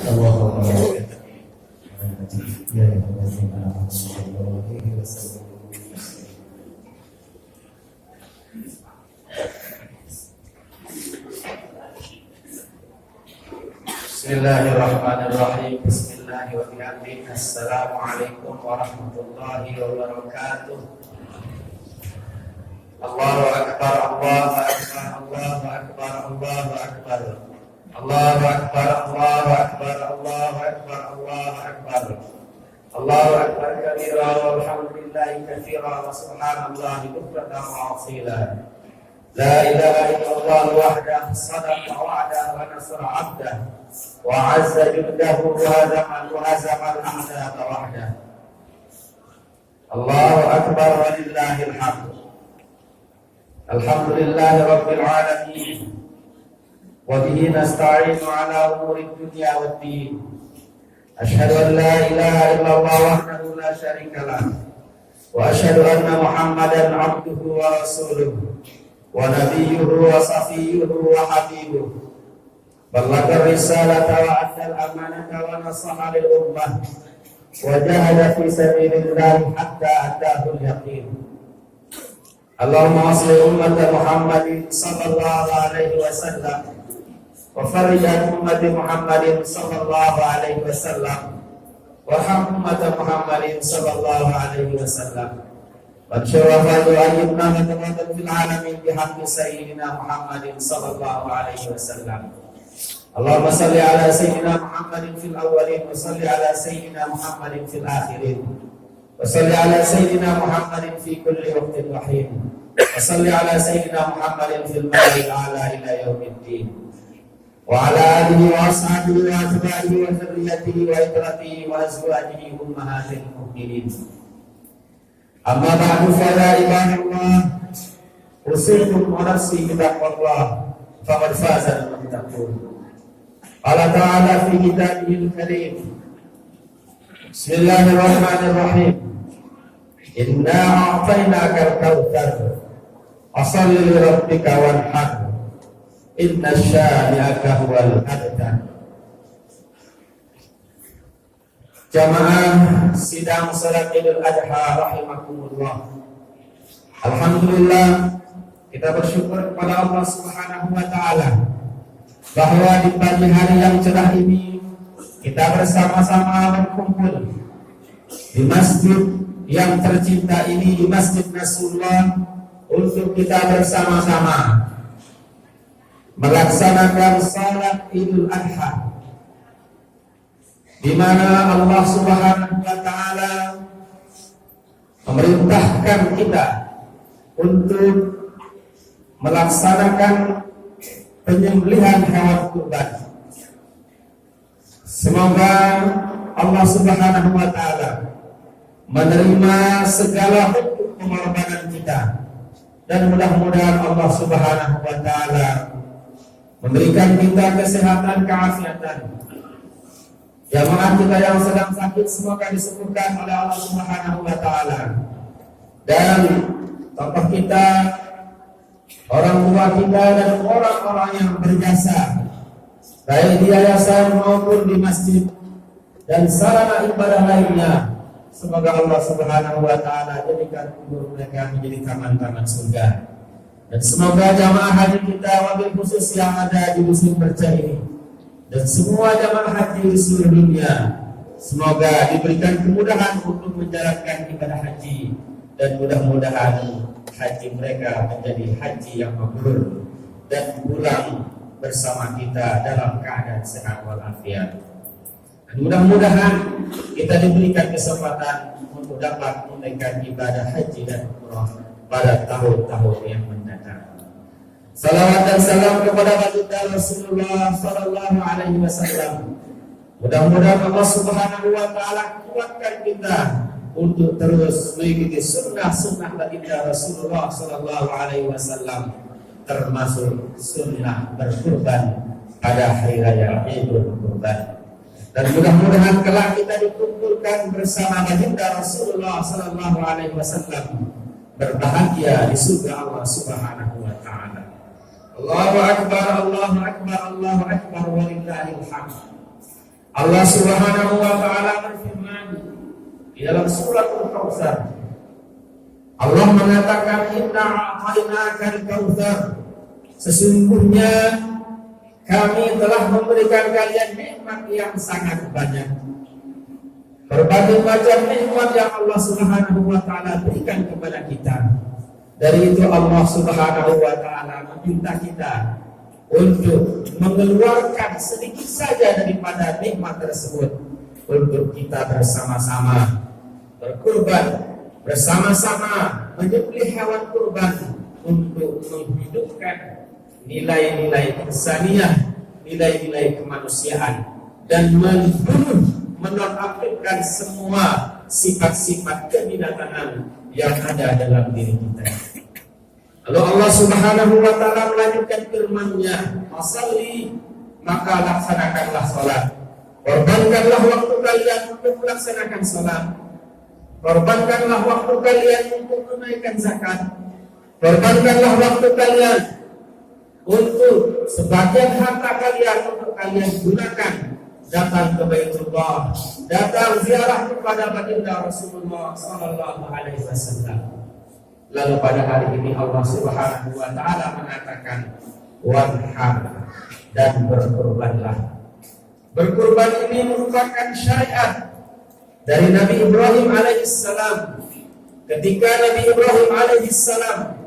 اللهم بارك يا الذين آمنوا صلى الله عليه وسلم. Bismillahirrahmanirrahim. Bismillahirrahmanirrahim. Assalamualaikum warahmatullahi wabarakatuh. Allahu akbar, Allahu akbar, Allahu akbar, Allahu akbar. Allahu akbar, Allahu akbar, Allahu akbar, Allahu akbar. Allahu akbar kabira walhamdulillahi katsira wa subhanallahi bukratan wa asila. La ilaha illallah wahdahu sadaqa wa'dahu wa nasara 'abdahu wa 'azza jundahu wa hazama al-a'daa wahdahu. Allahu akbar walillahil hamd. Alhamdulillahi rabbil alamin. Wa bihi nasta'inu ala umuri dunya waddin. Asyhadu an la ilaha illallah wahdahu la syarika lah. Wa asyhadu anna Muhammadan 'abduhu wa rasuluhu wa nabiyyuhu wa safiyyuhu wa habibuhu. Ballagha risalata wa adda al-amanata wa nasaha lil ummah wa jahada fi sabilillah hatta ataahu al-yaqin. Allahumma salli ummata Muhammadin sallallahu alaihi wasallam wa farij an ummati Muhammadin sallallahu alaihi wasallam warham ummata Muhammadin sallallahu alaihi wasallam wa syarafatu ayyubna wa fil alamin bihaqqi sayyidina Muhammadin sallallahu alaihi wasallam. Allahumma salli ala sayyidina Muhammadin fil awwalin wa salli ala sayyidina Muhammadin fil akhirin wa salli ala sayyidina Muhammadin fi kulli waqtin wa hin wa salli ala sayyidina Muhammadin fil mala'il a'la ila yaumiddin wa ala alihi wa ashabihi wa atba'ihi wa dzurriyyatihi wa itratihi wa azwajihi ummahatil mu'minin. Amma ba'du fa ya ibadallah, usikum wa nafsi bittaqwallah faqad faza al-muttaqun. Allah Ta'ala fi kitabihil karim. Bismillahirrahmanirrahim. Inna a'tainaka al-kautsar fasholli li rabbika wanhar. Inna syani'aka huwal abtar. Jamaah sidang salat Idul Adha rahimakumullah. Alhamdulillah, kita bersyukur kepada Allah Subhanahu wa taala bahwa di pagi hari yang cerah ini kita bersama-sama berkumpul di masjid yang tercinta ini, di Masjid Nasrullah, untuk kita bersama-sama melaksanakan salat Idul Adha, di mana Allah Subhanahu wa taala memerintahkan kita untuk melaksanakan penyembelihan hewan kurban. Semoga Allah Subhanahu wa taala menerima segala bentuk pengorbanan kita, dan mudah-mudahan Allah Subhanahu wa taala memberikan kita kesehatan, keafiatan. Jamaah kita yang sedang sakit semoga disembuhkan oleh Allah Subhanahu wa taala. Dan tokoh kita, orang tua kita, dan orang-orang yang berjasa baik di yayasan maupun di masjid dan sarana ibadah lainnya, semoga Allah Subhanahu wa taala jadikan kubur mereka menjadi taman-taman surga. Dan semoga jamaah haji kita wabil khusus yang ada di musim berkah ini dan semua jamaah haji di seluruh dunia, semoga diberikan kemudahan untuk menjalankan ibadah haji, dan mudah-mudahan haji mereka menjadi haji yang mabrur dan pulang bersama kita dalam keadaan sehat walafiat. Dan mudah-mudahan kita diberikan kesempatan untuk dapat menunaikan ibadah haji dan umrah pada tahun-tahun yang mendatang. Salawat dan salam kepada baginda Rasulullah sallallahu alaihi wasallam. Mudah-mudahan Allah Subhanahu wa taala kuatkan kita untuk terus mengikuti sunnah-sunnah baginda Rasulullah sallallahu alaihi wasallam, termasuk sunnah berkurban pada hari raya Idul Kurban. Dan mudah-mudahan kelak kita dikumpulkan bersama baginda Rasulullah sallallahu alaihi wasallam, berbahagia di surga Allah Subhanahu wa taala. Allahu akbar, Allahu akbar, Allahu akbar walillahil hamd. Allah Subhanahu wa taala berfirman di dalam surat Al-Kautsar. Allah mengatakan, "Inna a'tainakal kautsar." Sesungguhnya kami telah memberikan kalian nikmat yang sangat banyak. Berbagai macam nikmat yang Allah Subhanahu wa taala berikan kepada kita. Dari itu Allah Subhanahu wa taala meminta kita untuk mengeluarkan sedikit saja daripada nikmat tersebut untuk kita bersama-sama berkurban, bersama-sama menyembelih hewan kurban untuk menghidupkan nilai-nilai insaniah, nilai-nilai kemanusiaan, dan membunuh, menonaktifkan semua sifat-sifat kebidatangan yang ada dalam diri kita. Lalu Allah Subhanahu wa taala melanjutkan firman-Nya, "Fasalli," maka laksanakanlah salat. Korbankanlah waktu kalian untuk melaksanakan salat. Korbankanlah waktu kalian untuk menunaikan zakat. Korbankanlah waktu kalian untuk sebagian harta kalian untuk kalian gunakan datang ke Baitullah, datang ziarah kepada baginda Rasulullah sallallahu alaihi wasallam. Lalu pada hari ini Allah Subhanahu wa taala mengatakan, "Wanhar," dan berkurbanlah. Berkurban ini merupakan syariat dari Nabi Ibrahim alaihissalam. Ketika Nabi Ibrahim alaihissalam,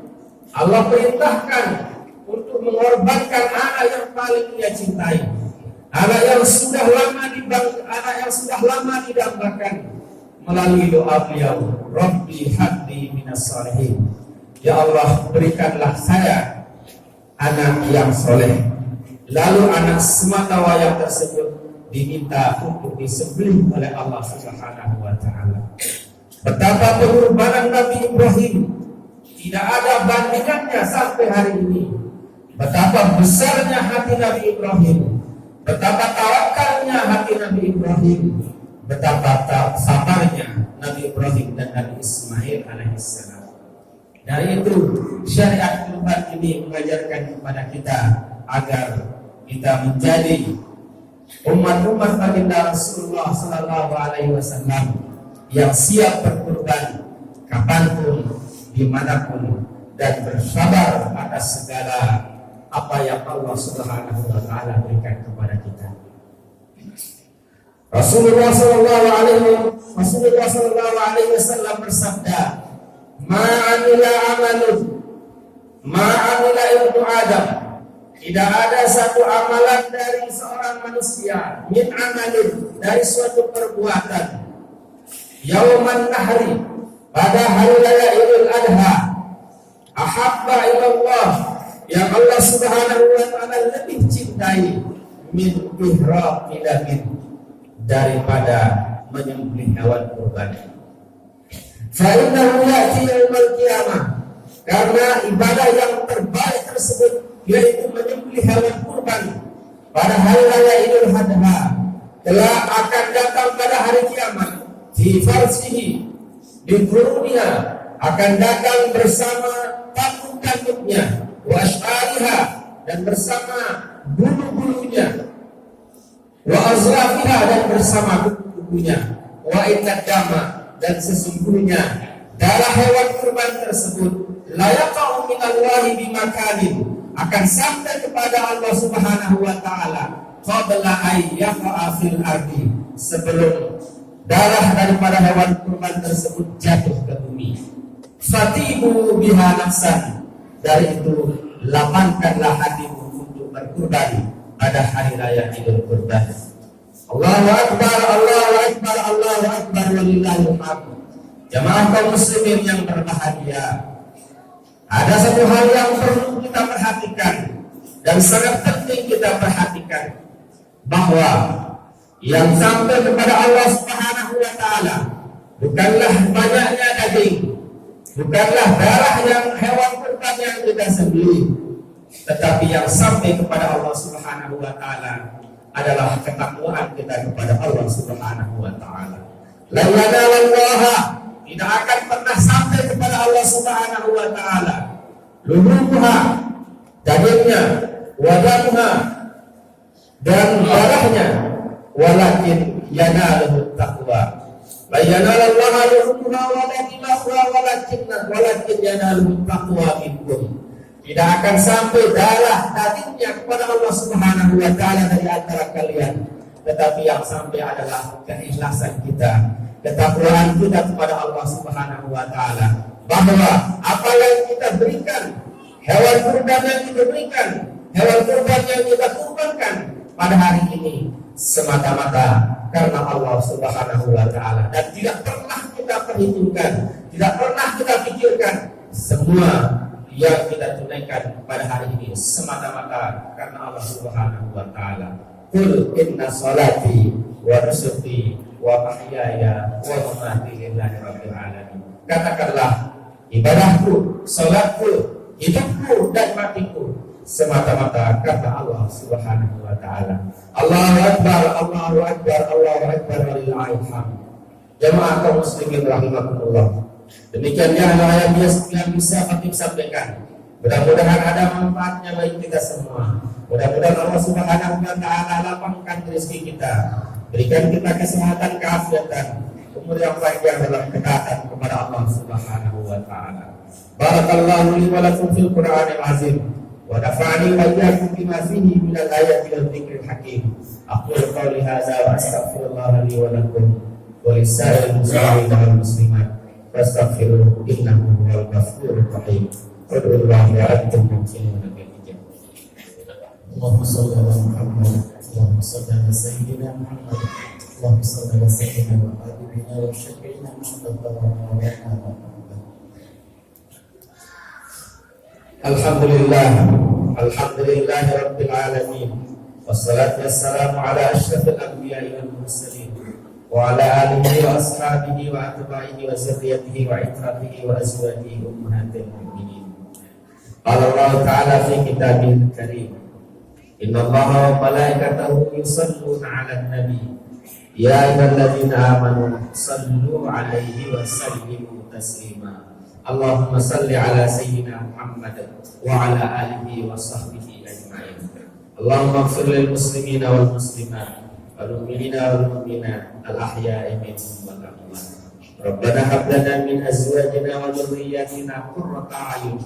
Allah perintahkan untuk mengorbankan anak yang paling ia cintai, anak yang sudah lama didambakan. Melalui doa beliau, "Rabbi habli minas shalihin." Ya Allah, berikanlah saya anak yang soleh. Lalu anak sematawayang tersebut diminta untuk disembelih oleh Allah Subhanahu wa taala. Betapa pengorbanan Nabi Ibrahim tidak ada bandingannya sampai hari ini. Betapa besarnya hati Nabi Ibrahim, betapa tawakalnya hati Nabi Ibrahim, betapa sabarnya Nabi Ibrahim dan Nabi Ismail alaihissalam. Dari itu syariat kurban ini mengajarkan kepada kita agar kita menjadi umat-umat baginda Rasulullah sallallahu alaihi wasallam yang siap berkurban kapanpun, dimanapun, dan bersabar atas segala apa yang Allah Subhanahu wa taala berikan kepada kita. Rasulullah sallallahu alaihi wasallam bersabda, "Ma'amila ibnu Adam." Tidak ada satu amalan dari seorang manusia, min amalin, dari suatu perbuatan, yauman nahri, pada hari raya Idul Adha, ahabba ilallah, yang Allah Subhanahu wa taala lebih cintai, min ihraqi damin, daripada menyembelih hewan kurban. Fa innahu ya'ti yaumil qiyamah, karena ibadah yang terbaik tersebut yaitu menyembelih hewan kurban pada hari raya Idul Adha telah akan datang pada hari kiamat. Fi farsihi, di kurunnya akan datang bersama tanduk-tanduknya, wa ash'ariha, dan bersama bulu-bulunya, wa azrafiha, dan bersama kuku-kukunya, wa inna dama, dan sesungguhnya darah hewan kurban tersebut la yaqa'u minallahi bimakanin, akan sampai kepada Allah Subhanahu wa taala qabla ayyaqa'a fil ardi, sebelum darah daripada hewan kurban tersebut jatuh ke bumi. Fatibu biha nafsan, dari itu lapangkanlah hatimu untuk berkurban pada hari raya Idul Kurban. Allahu Akbar, Allahu Akbar, Allahu Akbar, walillahil hamd. Jamaah kaum muslimin yang berbahagia, ada satu hal yang perlu kita perhatikan dan sangat penting kita perhatikan, bahwa yang sampai kepada Allah Subhanahu wa taala bukanlah banyaknya daging, bukanlah darah yang hewan kurban yang kita sembelih, tetapi yang sampai kepada Allah Subhanahu wa taala adalah ketakwaan kita kepada Allah Subhanahu wa taala. La yanalallaha, tidak akan pernah sampai kepada Allah Subhanahu wa taala luhumha, dagingnya, wadamuha, dan darahnya, walakin yanaluhu taqwa. La yanalallaha luhumha wala dima'uha walakin yanaluhu taqwa minkum. Tidak akan sampai darah dagingnya kepada Allah Subhanahu wa taala dari antara kalian, tetapi yang sampai adalah keikhlasan kita, ketakwaan kita kepada Allah Subhanahu wa taala, bahwa apa yang kita berikan, hewan kurban yang kita berikan, hewan kurban yang kita kurbankan pada hari ini semata-mata karena Allah Subhanahu wa taala, dan tidak pernah kita perhitungkan, tidak pernah kita pikirkan semua yang kita tunaikan pada hari ini semata-mata karena Allah Subhanahu wa taala. Qul inna salati wa nusuki wa mahyaya wa mamati lillahi rabbil alamin. Katakanlah, ibadahku, salatku, hidupku dan matiku semata-mata karena Allah Subhanahu wa taala. Allahu akbar, Allahu akbar, Allahu akbar, walillahil hamd. Jemaah kaum muslimin rahimakumullah. Demikianlah yang bisa kami sampaikan. Mudah-mudahan ada manfaatnya bagi kita semua. Mudah-mudahan Allah Subhanahu wa taala lapangkan rezeki kita, berikan kita kesehatan, keafiatan, umur yang panjang dalam ketaatan kepada Allah Subhanahu wa taala. Barakallahu li wa lakum fil Qur'anil azim wa nafa'ani wa iyyakum bima fihi minal ayati wal dzikril hakim. Aqulu qawli hadza wa astaghfirullah li wa lakum wa lisa'il muslimin wal muslimat. Fastaghfiruhu innahu huwal ghafurur rahim. Qulillahu wa antum muqinuna bil ijabah. Allahumma shalli ala Muhammad, Allahumma shalli ala sayyidina Muhammad, Allahumma shalli ala sayyidina wa habibina wa syafi'ina Muhammad wa ala Muhammad. Alhamdulillah, alhamdulillahi rabbil alamin. Wassalatu wassalamu ala asyrafil anbiya'i wal mursalin wa ala alihi wa ashabihi wa atba'ihi wa zurriyyatihi wa itratihi wa azwajihi ummahatil mu'minin. Qala Allah ta'ala fi kitabihil karim, inna Allaha wa malaikatahu yusalluna 'alan nabi ya ayyuhalladzina amanu sallu 'alaihi wa sallimu taslima. Allahumma salli 'ala sayyidina Muhammad wa 'ala alihi wa sahbihi ajma'in. Allahumma ighfir lil muslimina wal muslimat al-mu'minina wal mu'minat al-ahya'i minhum wal amwat. Rabbana hab lana min azwajina wa dhurriyyatina qurrata a'yun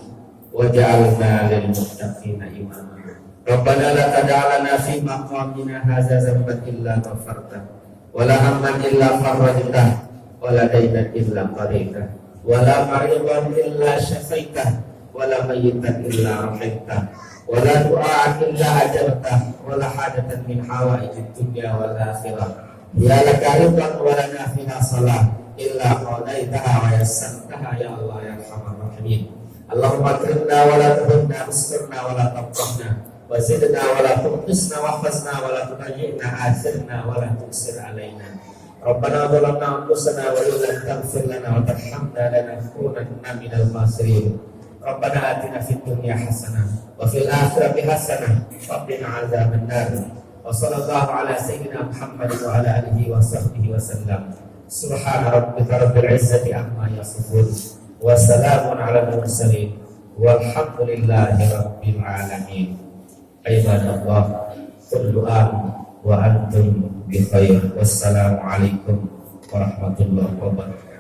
waj'alna lil muttaqina imama. Rabbana la tad'alna fi maqamina hadza dhanban illa ghafarta wa la hamman illa farajtah wa la daynan illa qadaitah wa la maridan illa shafaitah wa la mayyitan illa rahimtah wa la du'a'an illa ajabtah wa la hajatan min hawaijid dunya wal akhirah ya laka ridwan wa lana fiha salah illa qadaitaha wa yassartaha ya Allah ya arhamar rahimin. Allahumma akrimna wa la tuhina, ustirna wa la tafrahna, wa zidna wa la tunqisna, wa hafazna wa la tudayyina, athirna wa la tuksir alaina. Rabbana zalamna anfusana wa illam taghfir lana wa tarhamna lanakunanna minal khasirin. Rabbana atina fid dunya hasanah wa fil akhirati hasanah wa qina adzaban nar. Wa sallallahu ala sayyidina Muhammad wa ala alihi wa sahbihi wa sallam. Subhana rabbika rabbil izzati amma yasifun wa salamun ala al-mursalin walhamdulillahi rabbil alamin. Ibadallah, kullu am wa antum bi khair. Wassalamu alaikum warahmatullahi wabarakatuh.